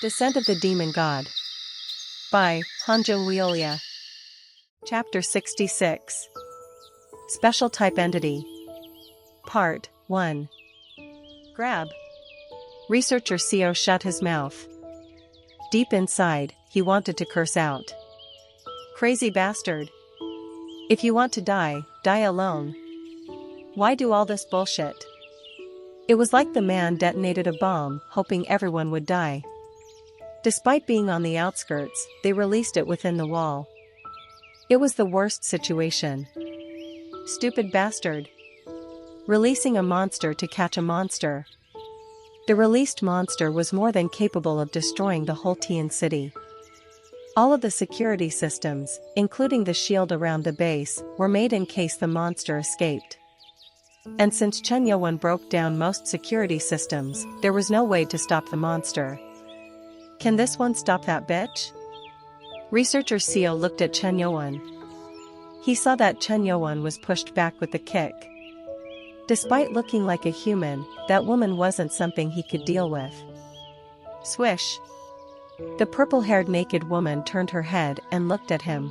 Descent of the Demon God by Hanjo Wiolia. Chapter 66. Special Type Entity. Part 1. Grab. Researcher Co shut his mouth. Deep inside, he wanted to curse out. Crazy bastard. If you want to die, die alone. Why do all this bullshit? It was like the man detonated a bomb, hoping everyone would die. Despite being on the outskirts, they released it within the wall. It was the worst situation. Stupid bastard. Releasing a monster to catch a monster. The released monster was more than capable of destroying the whole Tian city. All of the security systems, including the shield around the base, were made in case the monster escaped. And since Chen Youwen broke down most security systems, there was no way to stop the monster. Can this one stop that bitch? Researcher Co looked at Chen Youwen. He saw that Chen Youwen was pushed back with a kick. Despite looking like a human, that woman wasn't something he could deal with. Swish. The purple-haired naked woman turned her head and looked at him.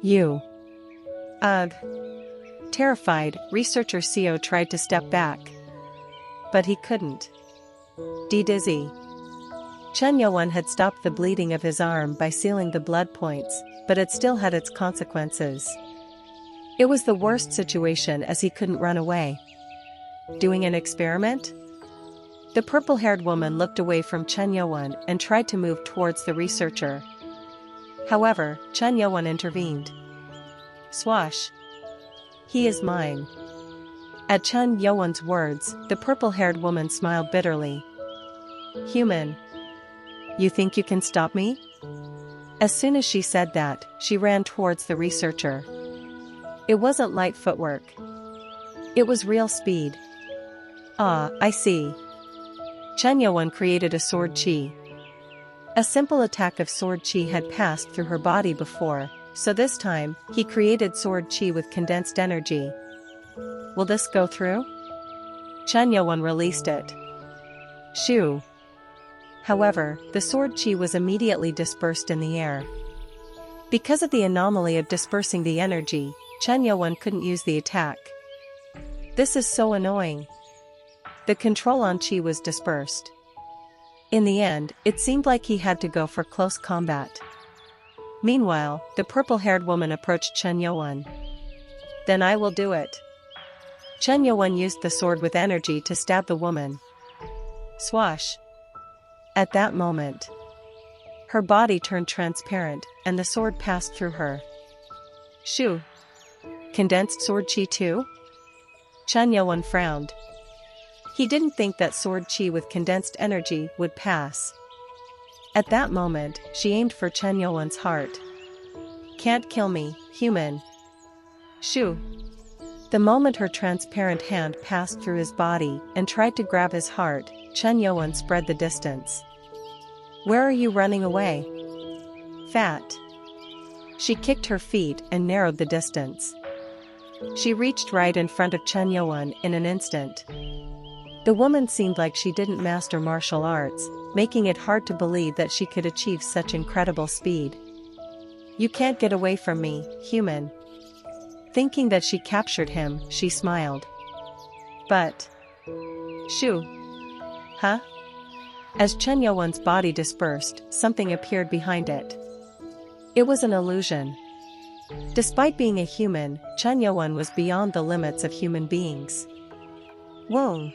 You. Ugh. Terrified, Researcher Co tried to step back. But he couldn't. Dizzy. Chen Youwen had stopped the bleeding of his arm by sealing the blood points, but it still had its consequences. It was the worst situation as he couldn't run away. Doing an experiment? The purple-haired woman looked away from Chen Youwen and tried to move towards the researcher. However, Chen Youwen intervened. Swash. He is mine. At Chen Youwen's words, the purple-haired woman smiled bitterly. Human. You think you can stop me? As soon as she said that, she ran towards the researcher. It wasn't light footwork. It was real speed. Ah, I see. Chen Youwen created a sword chi. A simple attack of sword chi had passed through her body before, so this time, he created sword chi with condensed energy. Will this go through? Chen Youwen released it. Shoo. However, the sword chi was immediately dispersed in the air. Because of the anomaly of dispersing the energy, Chen Youwen couldn't use the attack. This is so annoying. The control on chi was dispersed. In the end, it seemed like he had to go for close combat. Meanwhile, the purple-haired woman approached Chen Youwen. Then I will do it. Chen Youwen used the sword with energy to stab the woman. Swash. At that moment, her body turned transparent, and the sword passed through her. Shoo. Condensed sword chi too? Chen Youwen frowned. He didn't think that sword chi with condensed energy would pass. At that moment, she aimed for Chen Youwen's heart. Can't kill me, human. Shoo. The moment her transparent hand passed through his body and tried to grab his heart, Chen Youwen spread the distance. Where are you running away? Fat. She kicked her feet and narrowed the distance. She reached right in front of Chen Youwen in an instant. The woman seemed like she didn't master martial arts, making it hard to believe that she could achieve such incredible speed. You can't get away from me, human. Thinking that she captured him, she smiled. But. Shoo. Huh? As Chen Youwen's body dispersed, something appeared behind it. It was an illusion. Despite being a human, Chen Youwen was beyond the limits of human beings. Whoa!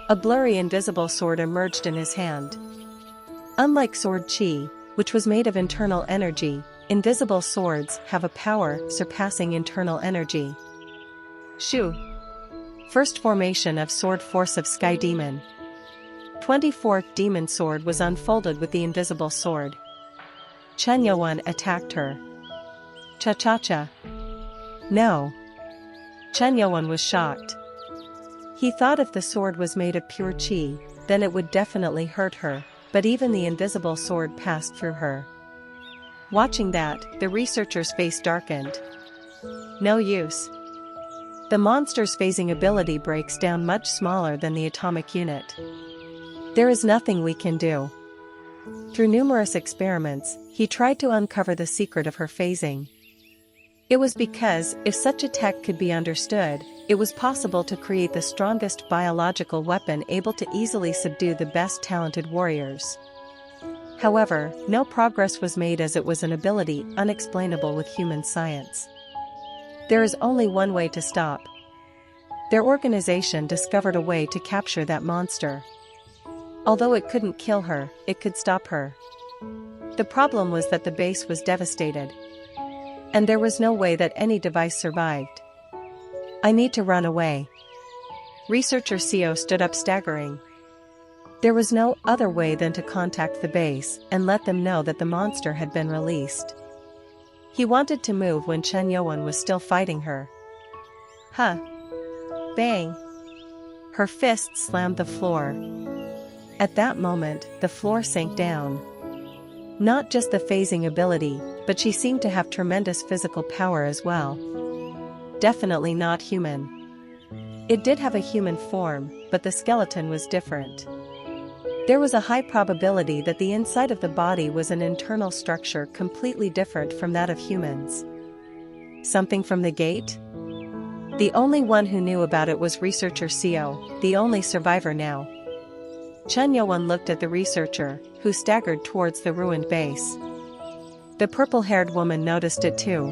A blurry invisible sword emerged in his hand. Unlike sword chi, which was made of internal energy, invisible swords have a power surpassing internal energy. Shoo! First formation of sword force of Sky Demon. 24th demon sword was unfolded with the invisible sword. Chen Youwen attacked her. Cha-cha-cha. No. Chen Youwen was shocked. He thought if the sword was made of pure chi, then it would definitely hurt her, but even the invisible sword passed through her. Watching that, the researcher's face darkened. No use. The monster's phasing ability breaks down much smaller than the atomic unit. There is nothing we can do. Through numerous experiments, he tried to uncover the secret of her phasing. It was because, if such a tech could be understood, it was possible to create the strongest biological weapon able to easily subdue the best talented warriors. However, no progress was made as it was an ability unexplainable with human science. There is only one way to stop. Their organization discovered a way to capture that monster. Although it couldn't kill her, it could stop her. The problem was that the base was devastated. And there was no way that any device survived. I need to run away. Researcher Seo stood up staggering. There was no other way than to contact the base and let them know that the monster had been released. He wanted to move when Chen Yuan was still fighting her. Huh. Bang. Her fists slammed the floor. At that moment, the floor sank down. Not just the phasing ability, but she seemed to have tremendous physical power as well. Definitely not human. It did have a human form, but the skeleton was different. There was a high probability that the inside of the body was an internal structure completely different from that of humans. Something from the gate? The only one who knew about it was researcher Seo, the only survivor now. Chen Yuan looked at the researcher, who staggered towards the ruined base. The purple-haired woman noticed it too.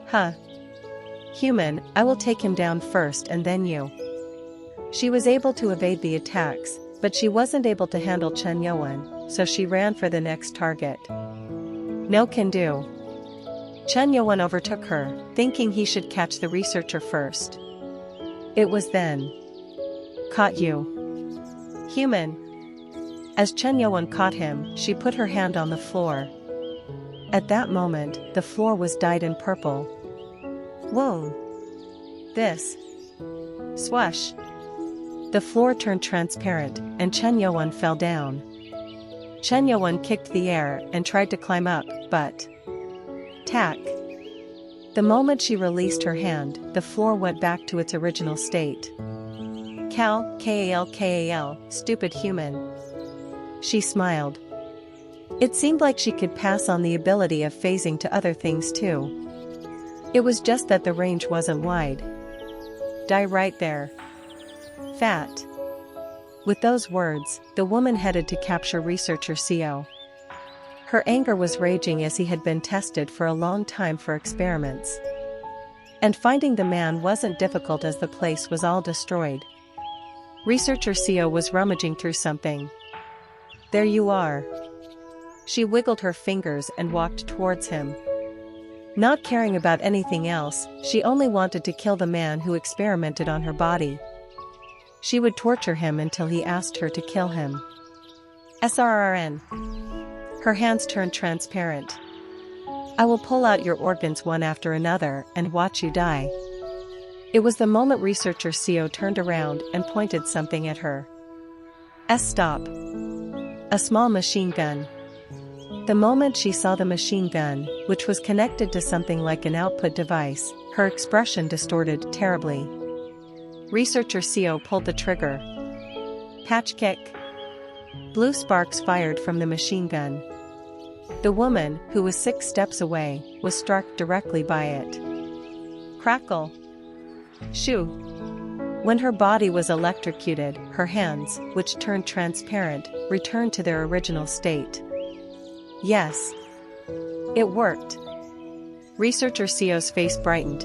Huh. Human, I will take him down first and then you. She was able to evade the attacks, but she wasn't able to handle Chen Yuan, so she ran for the next target. No can do. Chen Yuan overtook her, thinking he should catch the researcher first. It was then. Caught you. Human. As Chen Yuan caught him, she put her hand on the floor. At that moment, the floor was dyed in purple. Whoa! This. Swoosh! The floor turned transparent, and Chen Yuan fell down. Chen Yuan kicked the air and tried to climb up, but... Tack! The moment she released her hand, the floor went back to its original state. Kal, stupid human. She smiled. It seemed like she could pass on the ability of phasing to other things too. It was just that the range wasn't wide. Die right there. Fat. With those words, the woman headed to capture researcher Seo. Her anger was raging as he had been tested for a long time for experiments. And finding the man wasn't difficult as the place was all destroyed. Researcher Seo was rummaging through something. There you are. She wiggled her fingers and walked towards him. Not caring about anything else, she only wanted to kill the man who experimented on her body. She would torture him until he asked her to kill him. SRRN. Her hands turned transparent. I will pull out your organs one after another and watch you die. It was the moment researcher Seo turned around and pointed something at her. Stop. A small machine gun. The moment she saw the machine gun, which was connected to something like an output device, her expression distorted terribly. Researcher Seo pulled the trigger. Patch kick. Blue sparks fired from the machine gun. The woman, who was 6 steps away, was struck directly by it. Crackle. Shoo. When her body was electrocuted, her hands, which turned transparent, returned to their original state. Yes. It worked. Researcher Seo's face brightened.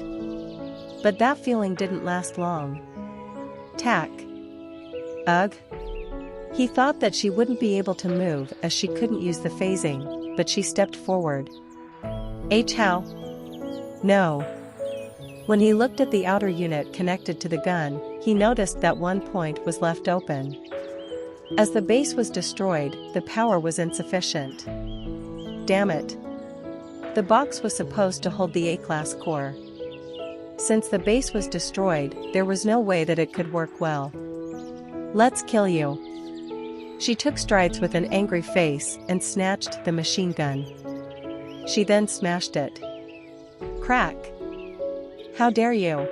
But that feeling didn't last long. Tack. Ugh. He thought that she wouldn't be able to move as she couldn't use the phasing, but she stepped forward. How? No. When he looked at the outer unit connected to the gun, he noticed that one point was left open. As the base was destroyed, the power was insufficient. Damn it. The box was supposed to hold the A-class core. Since the base was destroyed, there was no way that it could work well. Let's kill you. She took strides with an angry face and snatched the machine gun. She then smashed it. Crack. How dare you?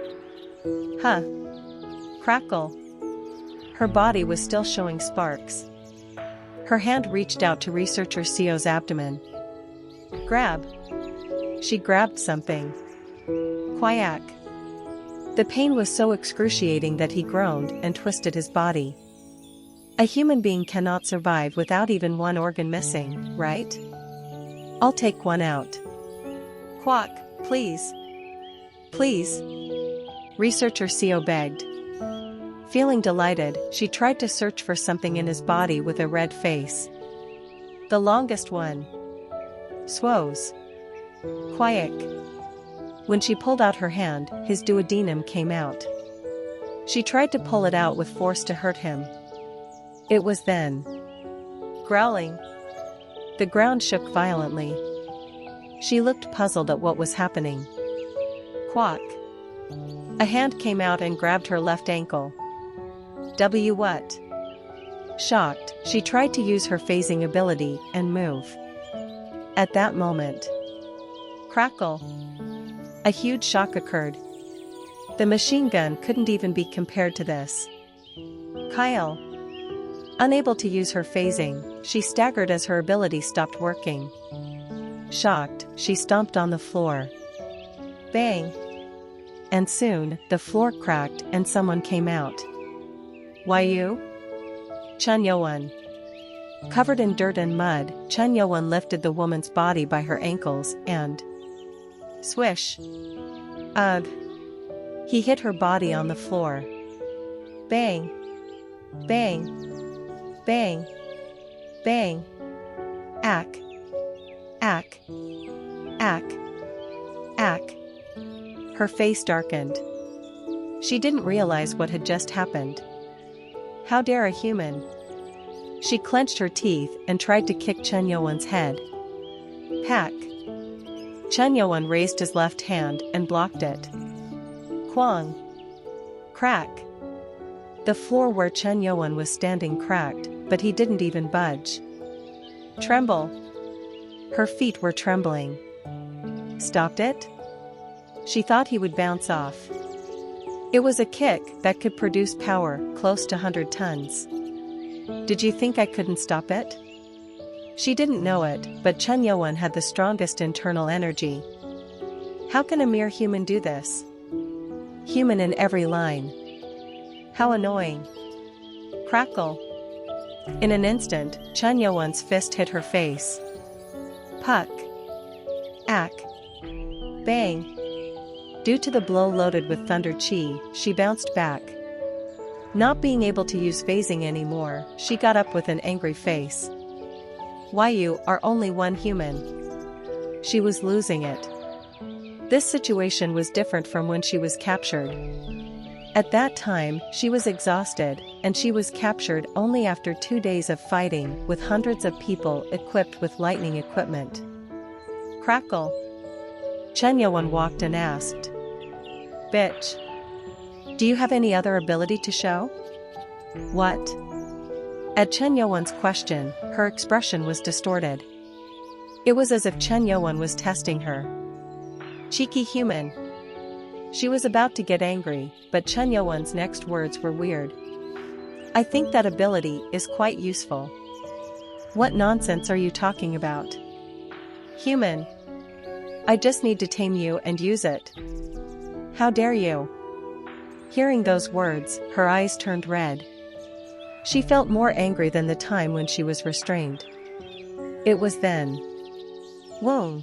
Huh. Crackle. Her body was still showing sparks. Her hand reached out to researcher Sio's abdomen. Grab. She grabbed something. Quack. The pain was so excruciating that he groaned and twisted his body. A human being cannot survive without even one organ missing, right? I'll take one out. Quack, please. Please. Researcher Sio begged. Feeling delighted, she tried to search for something in his body with a red face. The longest one. Swoes. Quack. When she pulled out her hand, his duodenum came out. She tried to pull it out with force to hurt him. It was then. Growling. The ground shook violently. She looked puzzled at what was happening. Quack. A hand came out and grabbed her left ankle. What? Shocked, she tried to use her phasing ability and move. At that moment. Crackle. A huge shock occurred. The machine gun couldn't even be compared to this. Kyle. Unable to use her phasing, she staggered as her ability stopped working. Shocked, she stomped on the floor. Bang! And soon, the floor cracked and someone came out. Why you? Chun Yo-won. Covered in dirt and mud, Chun Yo-won lifted the woman's body by her ankles and... Swish! Ugh! He hit her body on the floor. Bang! Bang! Bang! Bang! Ack! Ack! Ack! Ack! Her face darkened. She didn't realize what had just happened. How dare a human? She clenched her teeth and tried to kick Chun Yo-won's head. Pack! Chun Yo-won raised his left hand and blocked it. Quang! Crack! The floor where Chun Yo-won was standing cracked, but he didn't even budge. Tremble! Her feet were trembling. Stopped it? She thought he would bounce off. It was a kick that could produce power close to 100 tons. Did you think I couldn't stop it? She didn't know it, but Chun Yo-won had the strongest internal energy. How can a mere human do this? Human in every line. How annoying. Crackle. In an instant, Chun Yo-won's fist hit her face. Puck. Ack. Bang. Due to the blow loaded with thunder chi, she bounced back. Not being able to use phasing anymore, she got up with an angry face. Why you are only one human? She was losing it. This situation was different from when she was captured. At that time, she was exhausted, and she was captured only after 2 days of fighting with hundreds of people equipped with lightning equipment. Crackle. Chun Yo-won walked and asked. Bitch. Do you have any other ability to show? What? At Chun Yo-won's question, her expression was distorted. It was as if Chun Yo-won was testing her. Cheeky human. She was about to get angry, but Chun Yo-won's next words were weird. I think that ability is quite useful. What nonsense are you talking about? Human. I just need to tame you and use it. How dare you? Hearing those words, her eyes turned red. She felt more angry than the time when she was restrained. It was then. Whoa!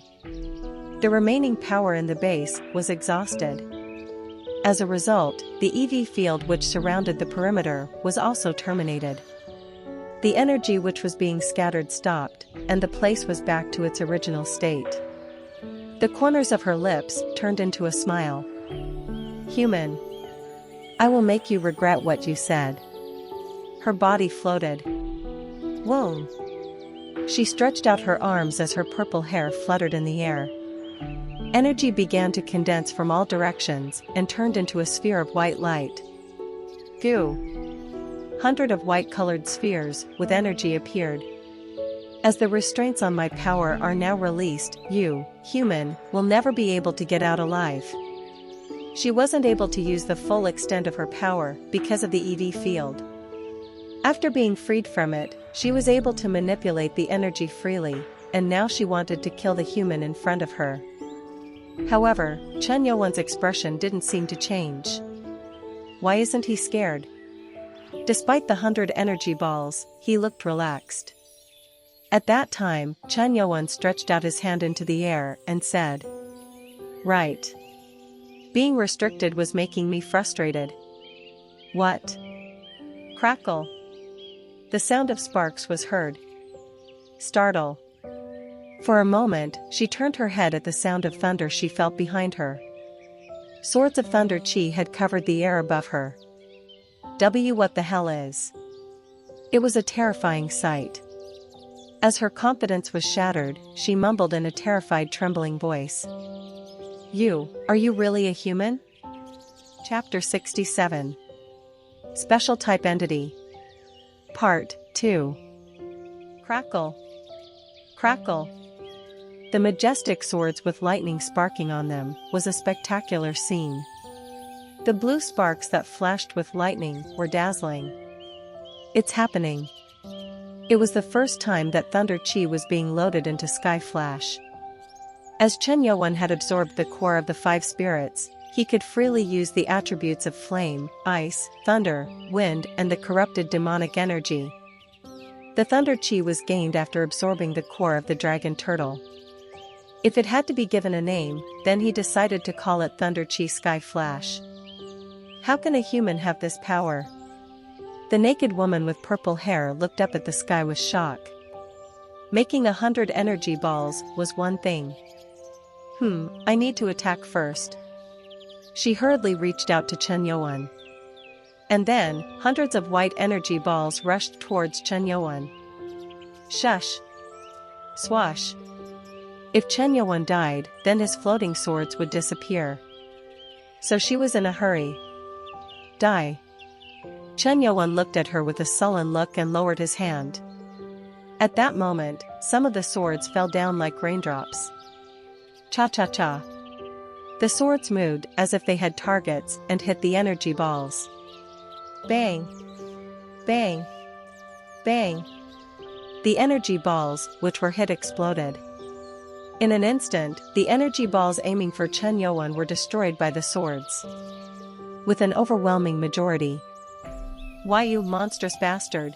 The remaining power in the base was exhausted. As a result, the EV field which surrounded the perimeter was also terminated. The energy which was being scattered stopped, and the place was back to its original state. The corners of her lips turned into a smile. Human. I will make you regret what you said. Her body floated. Whoa! She stretched out her arms as her purple hair fluttered in the air. Energy began to condense from all directions and turned into a sphere of white light. Goo! 100 of white-colored spheres with energy appeared. As the restraints on my power are now released, you, human, will never be able to get out alive. She wasn't able to use the full extent of her power because of the EV field. After being freed from it, She was able to manipulate the energy freely, and now she wanted to kill the human in front of her. However, Chen Yuan's expression didn't seem to change. Why isn't he scared? Despite the 100 energy balls, he looked relaxed. At that time, Chen Yuan stretched out his hand into the air and said, "Right. Being restricted was making me frustrated." "What?" Crackle. The sound of sparks was heard. Startle. For a moment, she turned her head at the sound of thunder she felt behind her. Swords of thunder chi had covered the air above her. What the hell is? It was a terrifying sight. As her confidence was shattered, she mumbled in a terrified, trembling voice. Are you really a human?" Chapter 67. Special Type Entity. Part 2. Crackle. Crackle. The majestic swords with lightning sparking on them was a spectacular scene. The blue sparks that flashed with lightning were dazzling. It's happening. It was the first time that thunder chi was being loaded into Sky Flash. As Chen Yuan had absorbed the core of the 5 spirits, he could freely use the attributes of flame, ice, thunder, wind, and the corrupted demonic energy. The thunder chi was gained after absorbing the core of the dragon turtle. If it had to be given a name, then he decided to call it Thunder Chi Sky Flash. How can a human have this power? The naked woman with purple hair looked up at the sky with shock. Making 100 energy balls was one thing. I need to attack first. She hurriedly reached out to Chen Yuan. And then, hundreds of white energy balls rushed towards Chen Yuan. Shush! Swash! If Chen Yuan died, then his floating swords would disappear. So she was in a hurry. Die! Chen Yuan looked at her with a sullen look and lowered his hand. At that moment, some of the swords fell down like raindrops. Cha-cha-cha. The swords moved as if they had targets and hit the energy balls. Bang! Bang! Bang! The energy balls, which were hit, exploded. In an instant, the energy balls aiming for Chen Yuan were destroyed by the swords. With an overwhelming majority. Why, you monstrous bastard!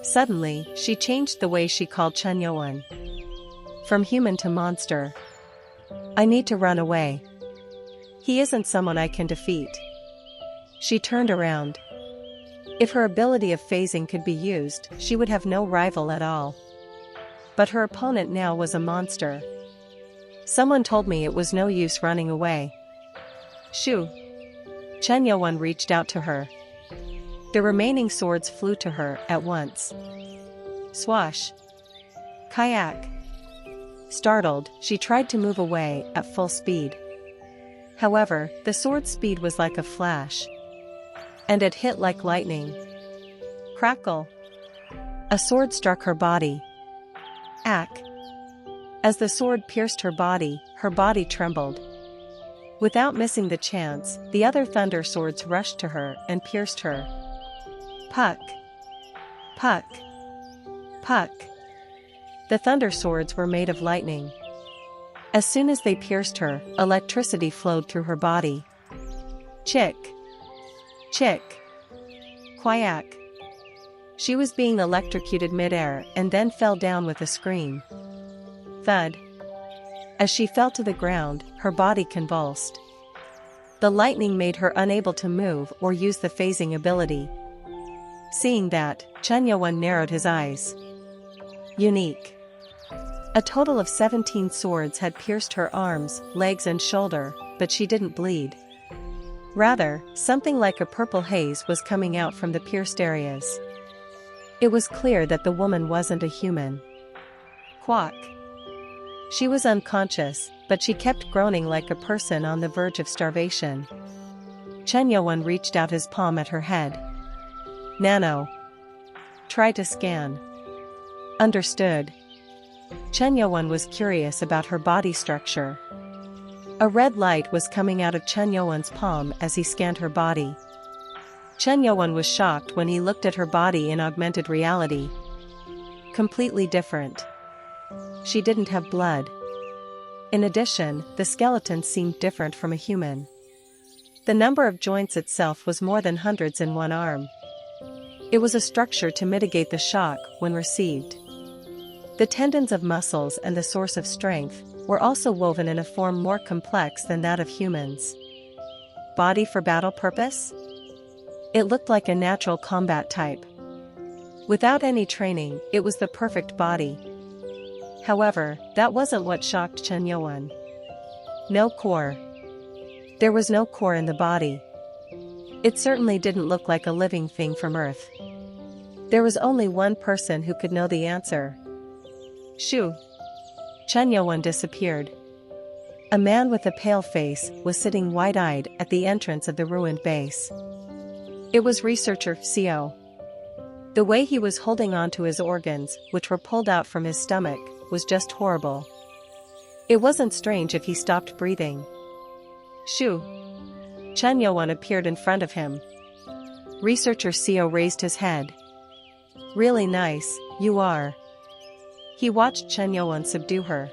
Suddenly, she changed the way she called Chen Yuan. From human to monster. I need to run away. He isn't someone I can defeat. She turned around. If her ability of phasing could be used, she would have no rival at all. But her opponent now was a monster. Someone told me it was no use running away. Shoo! Chen Yuan reached out to her. The remaining swords flew to her at once. Swash! Kayak! Startled, she tried to move away at full speed. However, the sword's speed was like a flash. And it hit like lightning. Crackle! A sword struck her body. Ack! As the sword pierced her body trembled. Without missing the chance, the other thunder swords rushed to her and pierced her. Puck! Puck! Puck! The thunder swords were made of lightning. As soon as they pierced her, electricity flowed through her body. Chick! Chick! Quack! She was being electrocuted midair and then fell down with a scream. Thud! As she fell to the ground, her body convulsed. The lightning made her unable to move or use the phasing ability. Seeing that, Chen Yuan narrowed his eyes. Unique. A total of 17 swords had pierced her arms, legs and shoulder, but she didn't bleed. Rather, something like a purple haze was coming out from the pierced areas. It was clear that the woman wasn't a human. Quack! She was unconscious, but she kept groaning like a person on the verge of starvation. Chen Yuan reached out his palm at her head. Nano. Try to scan. Understood. Chen Yuan was curious about her body structure. A red light was coming out of Chen Yuan's palm as he scanned her body. Chen Yuan was shocked when he looked at her body in augmented reality. completely different. She didn't have blood. In addition, the skeleton seemed different from a human. The number of joints itself was more than hundreds in one arm. It was a structure to mitigate the shock when received. The tendons of muscles and the source of strength were also woven in a form more complex than that of humans. Body for battle purpose? It looked like a natural combat type. Without any training, it was the perfect body. However, that wasn't what shocked Chen Yuan. No core. There was no core in the body. It certainly didn't look like a living thing from Earth. There was only one person who could know the answer. Shoo! Chen Yuan disappeared. A man with a pale face was sitting wide-eyed at the entrance of the ruined base. It was researcher Xiao. The way he was holding on to his organs, which were pulled out from his stomach, was just horrible. It wasn't strange if he stopped breathing. Shoo! Chen Yuan appeared in front of him. Researcher Xiao raised his head. Really nice, you are. He watched Chen Yuan subdue her.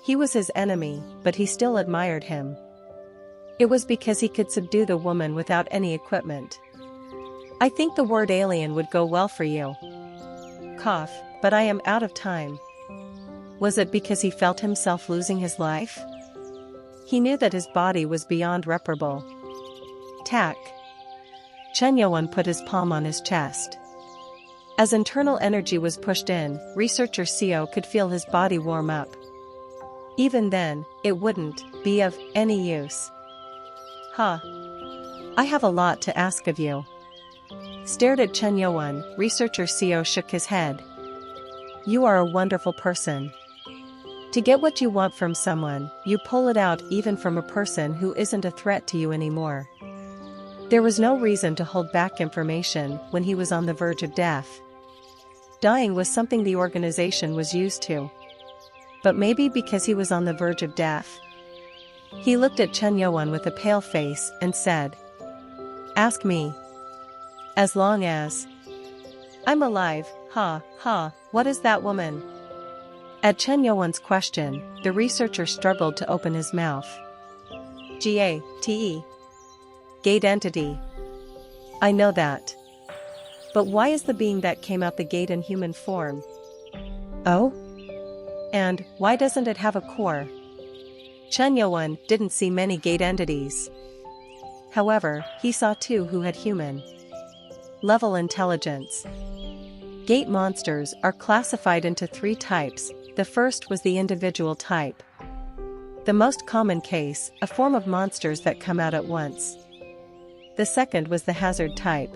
He was his enemy, but he still admired him. It was because he could subdue the woman without any equipment. I think the word alien would go well for you. Cough, but I am out of time. Was it because he felt himself losing his life? He knew that his body was beyond reparable. Tack. Chen Yuan put his palm on his chest. As internal energy was pushed in, researcher Xiao could feel his body warm up. Even then, it wouldn't be of any use. Huh. I have a lot to ask of you. Stared at Chen Yuan, researcher Xiao shook his head. You are a wonderful person. To get what you want from someone, you pull it out even from a person who isn't a threat to you anymore. There was no reason to hold back information when he was on the verge of death. Dying was something the organization was used to. But maybe because he was on the verge of death. He looked at Chen Yuan with a pale face and said, Ask me. As long as I'm alive, what is that woman? At Chen Yuan's question, the researcher struggled to open his mouth. Gate. Gate entity. I know that. But why is the being that came out the gate in human form? Oh? And why doesn't it have a core? Chen Yuan didn't see many gate entities. However, he saw two who had human level intelligence. Gate monsters are classified into three types. The first was the individual type. The most common case, a form of monsters that come out at once. The second was the hazard type.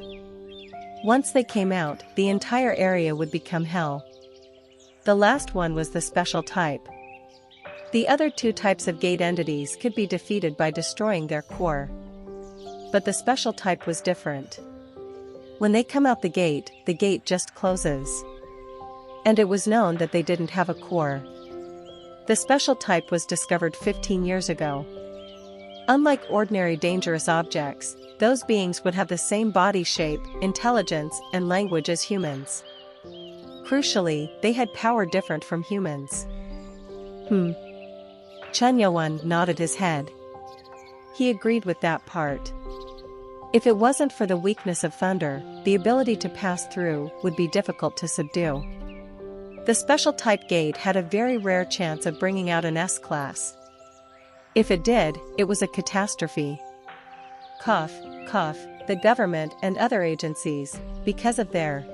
Once they came out, the entire area would become hell. The last one was the special type. The other two types of gate entities could be defeated by destroying their core. But the special type was different. When they come out the gate just closes. And it was known that they didn't have a core. The special type was discovered 15 years ago. Unlike ordinary dangerous objects, those beings would have the same body shape, intelligence, and language as humans. Crucially, they had power different from humans. Chen Yuan nodded his head. He agreed with that part. If it wasn't for the weakness of thunder, the ability to pass through would be difficult to subdue. The special type gate had a very rare chance of bringing out an S-class. If it did, it was a catastrophe. Cough, the government and other agencies, because of their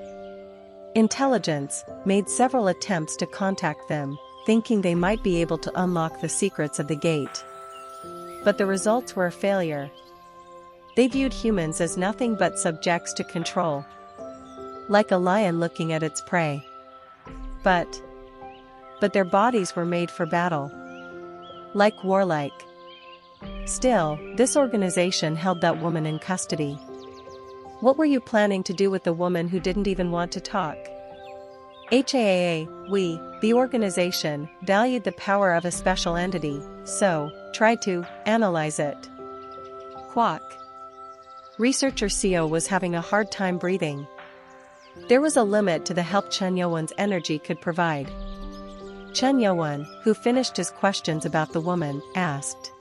intelligence, made several attempts to contact them, thinking they might be able to unlock the secrets of the gate. But the results were a failure. They viewed humans as nothing but subjects to control. Like a lion looking at its prey. But their bodies were made for battle. Like warlike. Still, this organization held that woman in custody. What were you planning to do with the woman who didn't even want to talk? The organization, valued the power of a special entity, so tried to analyze it. Quack. Researcher Xiao was having a hard time breathing. There was a limit to the help Chen Youwen's energy could provide. Chen Youwen, who finished his questions about the woman, asked,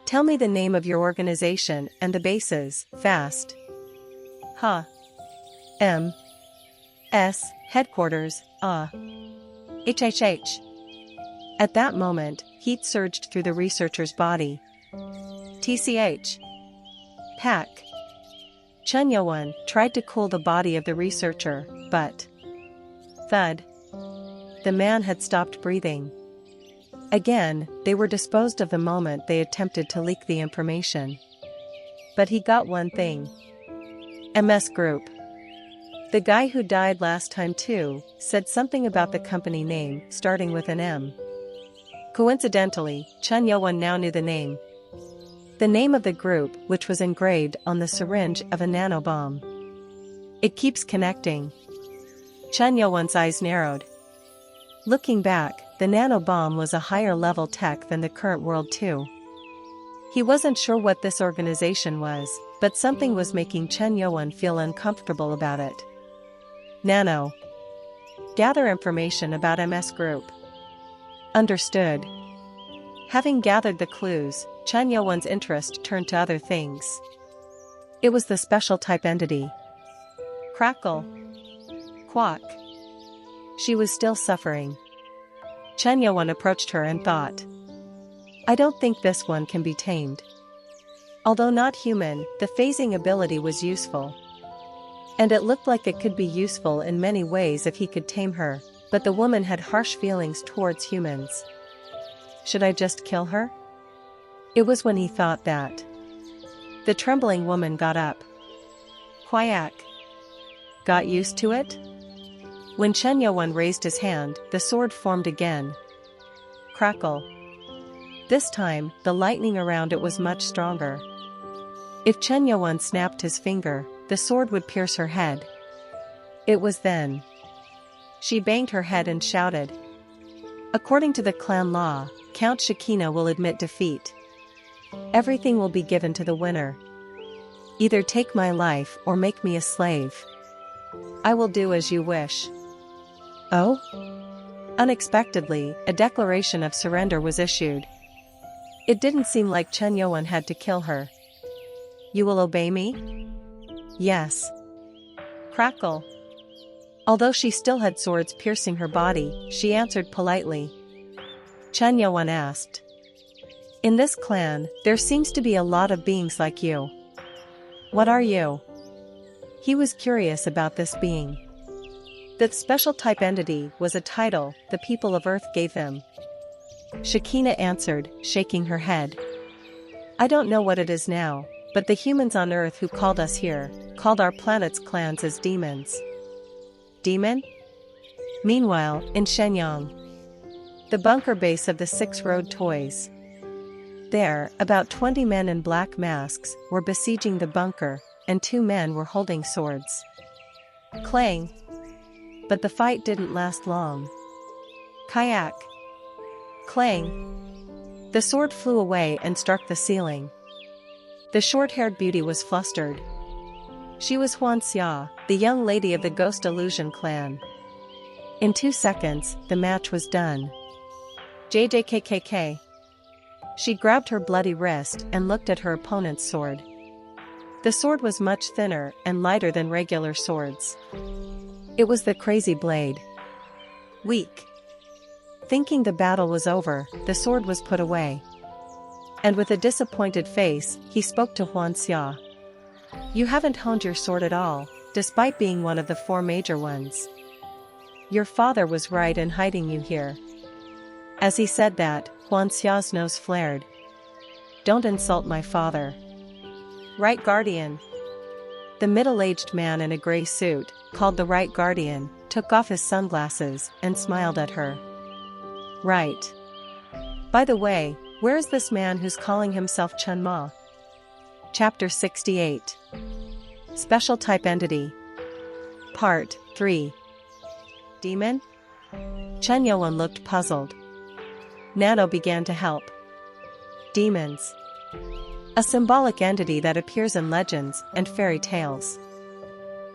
"Tell me the name of your organization and the bases, fast." "Ha. M. S. Headquarters, HHH. At that moment, heat surged through the researcher's body. TCH. Pack. Chen Youwen tried to cool the body of the researcher, but thud. The man had stopped breathing. Again, they were disposed of the moment they attempted to leak the information. But he got one thing. MS Group. The guy who died last time too, said something about the company name, starting with an M. Coincidentally, Chen Youwen now knew the name. The name of the group, which was engraved on the syringe of a nanobomb. It keeps connecting. Chen Youwen's eyes narrowed. Looking back, the nanobomb was a higher level tech than the current world too. He wasn't sure what this organization was, but something was making Chen Youwen feel uncomfortable about it. Nano. Gather information about MS Group. Understood. Having gathered the clues, Chen Youwen's interest turned to other things. It was the special type entity. Crackle. Quack. She was still suffering. Chen Youwen approached her and thought, "I don't think this one can be tamed." Although not human, the phasing ability was useful. And it looked like it could be useful in many ways if he could tame her, but the woman had harsh feelings towards humans. Should I just kill her? It was when he thought that. The trembling woman got up. Quack. Got used to it? When Chen Youwen raised his hand, the sword formed again. Crackle. This time, the lightning around it was much stronger. If Chen Youwen snapped his finger, the sword would pierce her head. It was then. She banged her head and shouted. According to the clan law, Count Shekina will admit defeat. Everything will be given to the winner. Either take my life or make me a slave. I will do as you wish. Oh? Unexpectedly, a declaration of surrender was issued. It didn't seem like Chen Youwen had to kill her. You will obey me? Yes. Crackle. Although she still had swords piercing her body, she answered politely. Chen Youwen asked. In this clan, there seems to be a lot of beings like you. What are you? He was curious about this being. That special type entity was a title the people of Earth gave him. Shekina answered, shaking her head. I don't know what it is now, but the humans on Earth who called us here, called our planet's clans as demons. Demon? Meanwhile, in Shenyang, the bunker base of the Six Road Toys. There, about 20 men in black masks were besieging the bunker, and 2 men were holding swords. Clang! But the fight didn't last long. Kayak! Clang! The sword flew away and struck the ceiling. The short-haired beauty was flustered. She was Huan Xia, the young lady of the Ghost Illusion clan. In 2 seconds, the match was done. JJKKK. She grabbed her bloody wrist and looked at her opponent's sword. The sword was much thinner and lighter than regular swords. It was the crazy blade. Weak. Thinking the battle was over, the sword was put away. And with a disappointed face, he spoke to Huan Xia. You haven't honed your sword at all, despite being one of the 4 major ones. Your father was right in hiding you here. As he said that, Huan Xia's nose flared. Don't insult my father. Right Guardian. The middle-aged man in a gray suit, called the Right Guardian, took off his sunglasses and smiled at her. Right. By the way, where is this man who's calling himself Chen Ma? Chapter 68. Special Type Entity. Part 3. Demon? Chen Youwen looked puzzled. Nano began to help. Demons. A symbolic entity that appears in legends and fairy tales.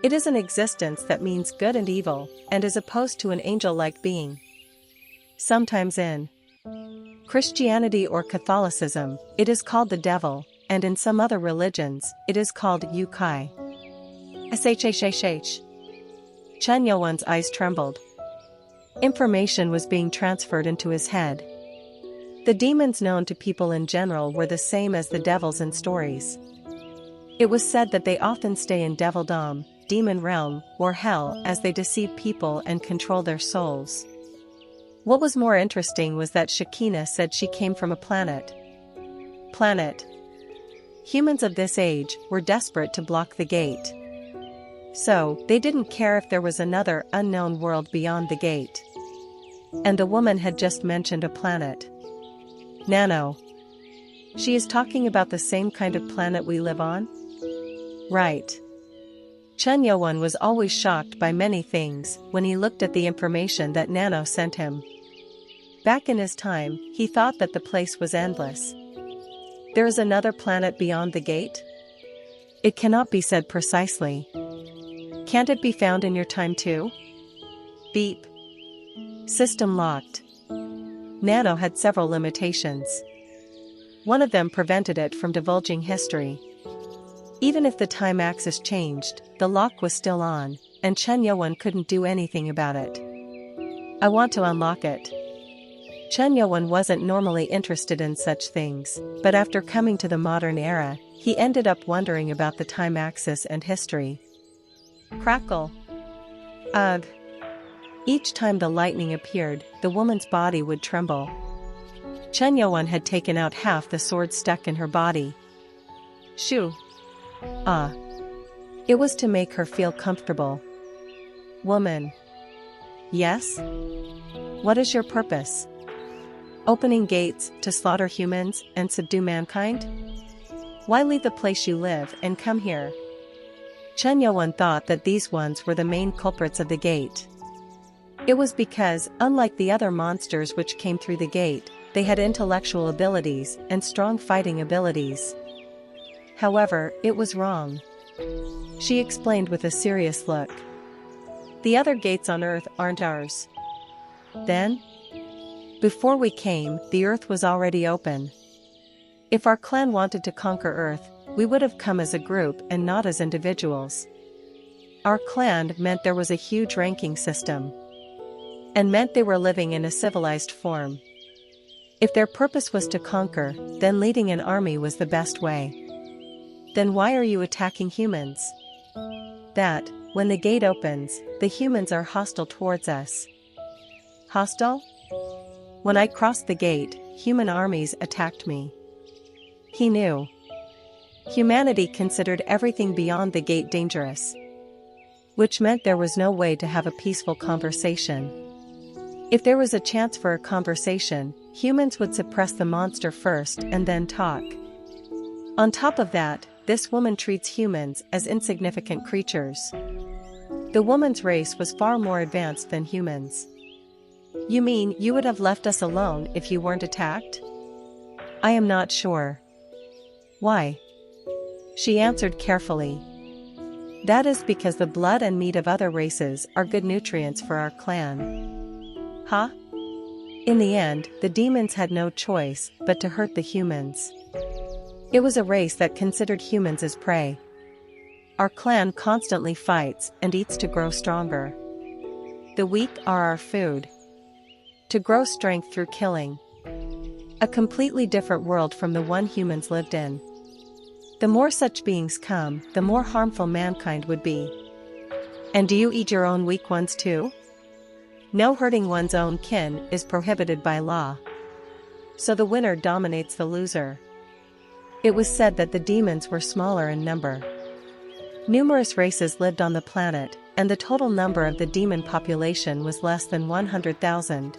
It is an existence that means good and evil, and is opposed to an angel-like being. Sometimes in Christianity or Catholicism, it is called the devil, and in some other religions, it is called Yukai. Shhhh. Chen Yaowen's eyes trembled. Information was being transferred into his head. The demons known to people in general were the same as the devils in stories. It was said that they often stay in Devildom, demon realm, or hell as they deceive people and control their souls. What was more interesting was that Shekinah said she came from a planet. Humans of this age were desperate to block the gate. So, they didn't care if there was another unknown world beyond the gate. And the woman had just mentioned a planet. Nano. She is talking about the same kind of planet we live on? Right. Chen Yaowen was always shocked by many things when he looked at the information that Nano sent him. Back in his time, he thought that the place was endless. There is another planet beyond the gate? It cannot be said precisely. Can't it be found in your time too? Beep. System locked. Nano had several limitations. One of them prevented it from divulging history. Even if the time axis changed, the lock was still on, and Chen Yaowen couldn't do anything about it. I want to unlock it. Chen Yaowen wasn't normally interested in such things, but after coming to the modern era, he ended up wondering about the time axis and history. Crackle. Ugh. Each time the lightning appeared, the woman's body would tremble. Chen Yaowen had taken out half the sword stuck in her body. Shoo. Ah. It was to make her feel comfortable. Woman. Yes? What is your purpose? Opening gates to slaughter humans and subdue mankind? Why leave the place you live and come here? Chen Yaowen thought that these ones were the main culprits of the gate. It was because, unlike the other monsters which came through the gate, they had intellectual abilities and strong fighting abilities. However, it was wrong. She explained with a serious look. The other gates on Earth aren't ours. Then? Before we came, the Earth was already open. If our clan wanted to conquer Earth, we would have come as a group and not as individuals. Our clan meant there was a huge ranking system. And meant they were living in a civilized form. If their purpose was to conquer, then leading an army was the best way. Then why are you attacking humans? That, when the gate opens, the humans are hostile towards us. Hostile? When I crossed the gate, human armies attacked me. He knew. Humanity considered everything beyond the gate dangerous. Which meant there was no way to have a peaceful conversation. If there was a chance for a conversation, humans would suppress the monster first and then talk. On top of that, this woman treats humans as insignificant creatures. The woman's race was far more advanced than humans. You mean you would have left us alone if you weren't attacked? I am not sure. Why? She answered carefully. That is because the blood and meat of other races are good nutrients for our clan. Huh? In the end, the demons had no choice but to hurt the humans. It was a race that considered humans as prey. Our clan constantly fights and eats to grow stronger. The weak are our food. To grow strength through killing. A completely different world from the one humans lived in. The more such beings come, the more harmful mankind would be. And do you eat your own weak ones too? No, hurting one's own kin is prohibited by law. So the winner dominates the loser. It was said that the demons were smaller in number. Numerous races lived on the planet, and the total number of the demon population was less than 100,000.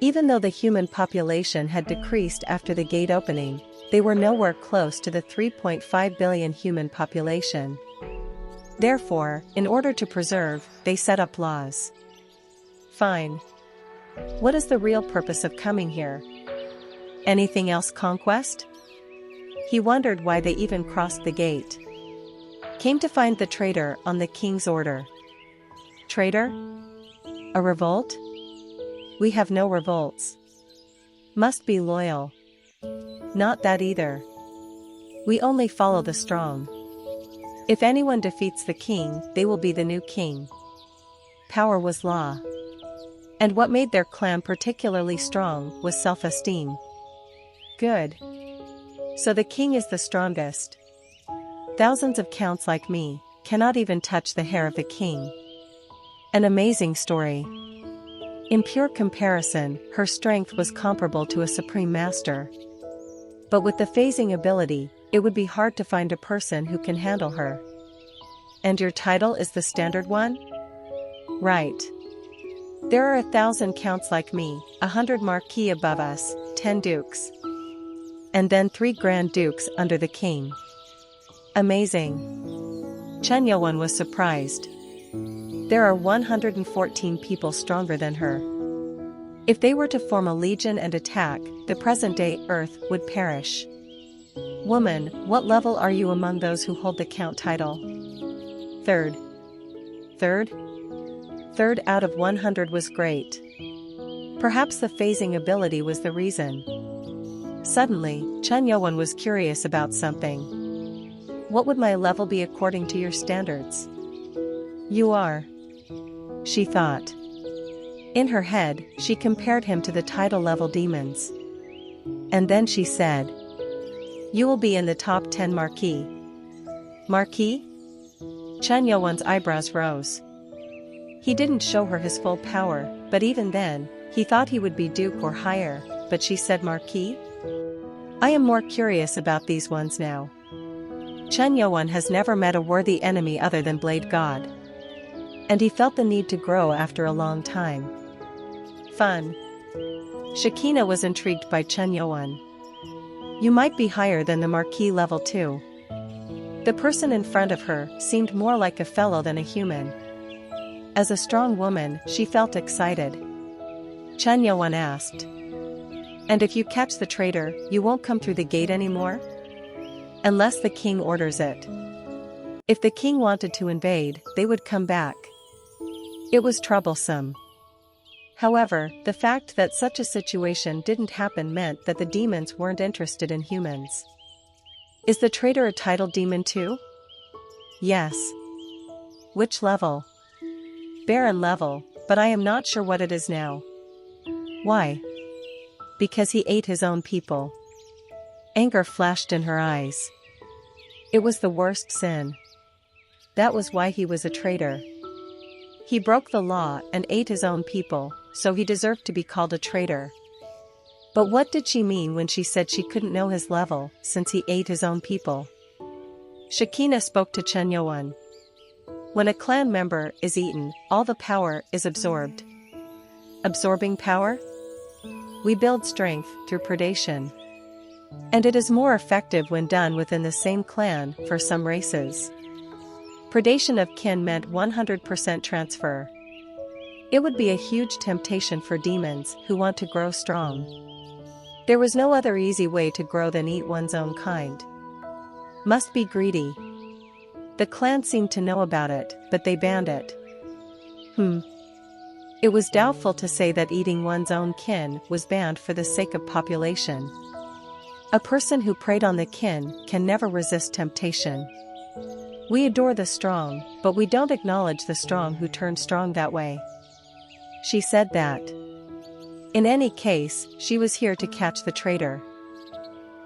Even though the human population had decreased after the gate opening, they were nowhere close to the 3.5 billion human population. Therefore, in order to preserve, they set up laws. Fine. What is the real purpose of coming here? Anything else? Conquest? He wondered why they even crossed the gate. Came to find the traitor on the king's order. Traitor? A revolt? We have no revolts. Must be loyal. Not that either. We only follow the strong. If anyone defeats the king, they will be the new king. Power was law. And what made their clan particularly strong was self-esteem. Good. So the king is the strongest. Thousands of counts like me cannot even touch the hair of the king. An amazing story. In pure comparison, her strength was comparable to a supreme master. But with the phasing ability, it would be hard to find a person who can handle her. And your title is the standard one? Right. There are 1,000 counts like me, 100 marquis above us, 10 dukes. And then 3 grand dukes under the king. Amazing. Chen Yuan was surprised. There are 114 people stronger than her. If they were to form a legion and attack, the present-day Earth would perish. Woman, what level are you among those who hold the count title? Third. Third? Third out of 100 was great. Perhaps the phasing ability was the reason. Suddenly, Chen Yuan was curious about something. What would my level be according to your standards? You are. She thought. In her head, she compared him to the title level demons. And then she said, you will be in the top 10 marquis. Marquis? Chen Yuan's eyebrows rose. He didn't show her his full power, but even then, he thought he would be duke or higher, but she said marquis? I am more curious about these ones now. Chen Yuan has never met a worthy enemy other than Blade God. And he felt the need to grow after a long time. Fun. Shakina was intrigued by Chen Yuan. You might be higher than the marquis level too. The person in front of her seemed more like a fellow than a human. As a strong woman, she felt excited. Chen Yuan asked. And if you catch the traitor, you won't come through the gate anymore? Unless the king orders it. If the king wanted to invade, they would come back. It was troublesome. However, the fact that such a situation didn't happen meant that the demons weren't interested in humans. Is the traitor a title demon too? Yes. Which level? Baron level, but I am not sure what it is now. Why? Because he ate his own people. Anger flashed in her eyes. It was the worst sin. That was why he was a traitor. He broke the law and ate his own people, so he deserved to be called a traitor. But what did she mean when she said she couldn't know his level, since he ate his own people? Shakina spoke to Chen Yuan. When a clan member is eaten, all the power is absorbed. Absorbing power? We build strength through predation. And it is more effective when done within the same clan for some races. Predation of kin meant 100% transfer. It would be a huge temptation for demons who want to grow strong. There was no other easy way to grow than eat one's own kind. Must be greedy. The clan seemed to know about it, but they banned it. It was doubtful to say that eating one's own kin was banned for the sake of population. A person who preyed on the kin can never resist temptation. We adore the strong, but we don't acknowledge the strong who turn strong that way. She said that. In any case, she was here to catch the traitor.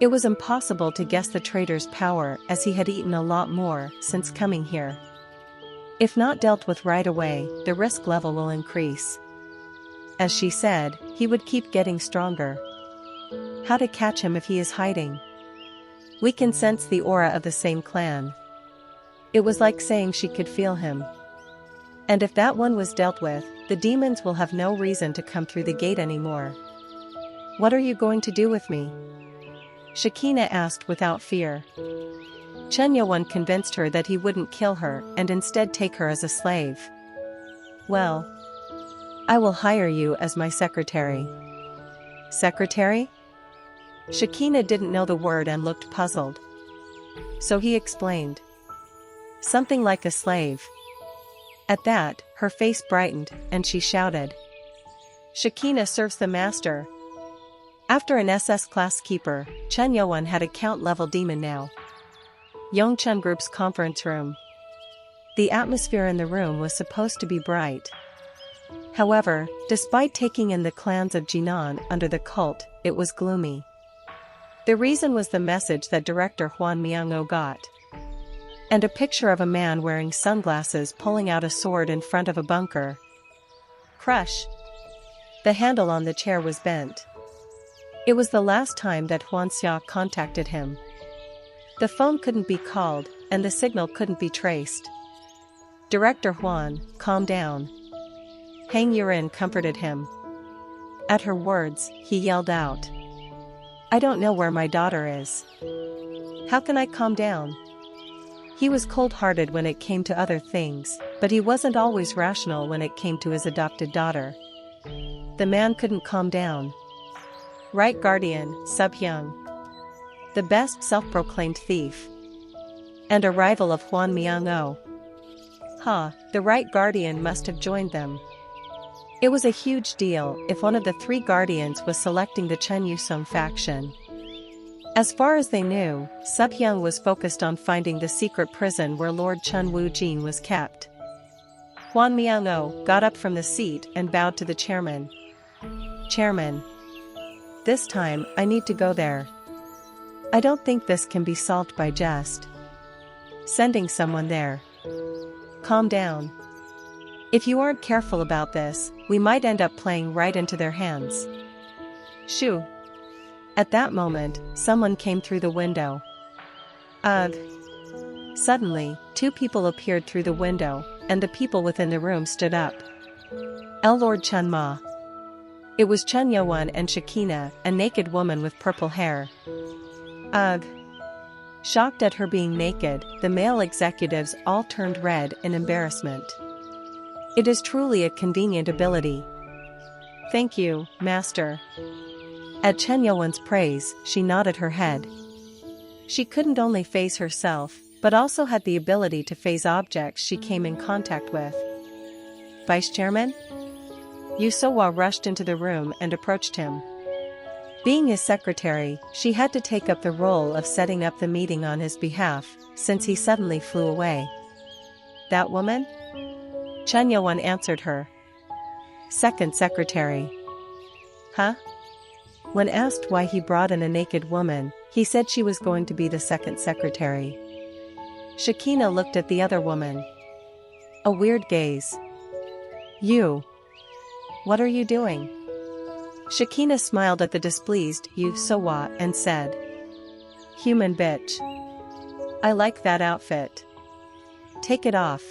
It was impossible to guess the traitor's power as he had eaten a lot more since coming here. If not dealt with right away, the risk level will increase. As she said, he would keep getting stronger. How to catch him if he is hiding? We can sense the aura of the same clan. It was like saying she could feel him. And if that one was dealt with, the demons will have no reason to come through the gate anymore. What are you going to do with me? Shakina asked without fear. Chen Yuan convinced her that he wouldn't kill her and instead take her as a slave. Well, I will hire you as my secretary. Secretary? Shakina didn't know the word and looked puzzled. So he explained. Something like a slave. At that, her face brightened, and she shouted. Shakina serves the master. After an SS class keeper, Chen Yuan had a count-level demon now. Yongchen Group's conference room. The atmosphere in the room was supposed to be bright. However, despite taking in the clans of Jinan under the cult, it was gloomy. The reason was the message that director Huan Miango got. And a picture of a man wearing sunglasses pulling out a sword in front of a bunker. Crush. The handle on the chair was bent. It was the last time that Huan Xia contacted him. The phone couldn't be called, and the signal couldn't be traced. Director Huan, calm down. Hang Yurin comforted him. At her words, he yelled out. I don't know where my daughter is. How can I calm down? He was cold-hearted when it came to other things, but he wasn't always rational when it came to his adopted daughter. The man couldn't calm down. Right guardian, Subhyung. The best self-proclaimed thief. And a rival of Huan Miango. The right guardian must have joined them. It was a huge deal if one of the three guardians was selecting the Chen Yusong faction. As far as they knew, Subhyung was focused on finding the secret prison where Lord Chen Wujin was kept. Huan Miango got up from the seat and bowed to the chairman. Chairman. This time, I need to go there. I don't think this can be solved by just sending someone there. Calm down. If you aren't careful about this, we might end up playing right into their hands. Shoo. At that moment, someone came through the window. Ugh. Suddenly, two people appeared through the window, and the people within the room stood up. Lord Chen Ma. It was Chen Yuan and Shakina, a naked woman with purple hair. Ugh. Shocked at her being naked, the male executives all turned red in embarrassment. It is truly a convenient ability. Thank you, Master. At Chen Yuan's praise, she nodded her head. She couldn't only phase herself, but also had the ability to phase objects she came in contact with. Vice Chairman? Yu Sohua rushed into the room and approached him. Being his secretary, she had to take up the role of setting up the meeting on his behalf, since he suddenly flew away. That woman? Chen Yuan answered her. Second secretary. Huh? When asked why he brought in a naked woman, he said she was going to be the second secretary. Shakina looked at the other woman. A weird gaze. You. What are you doing? Shakina smiled at the displeased Yu Sohua and said. Human bitch. I like that outfit. Take it off.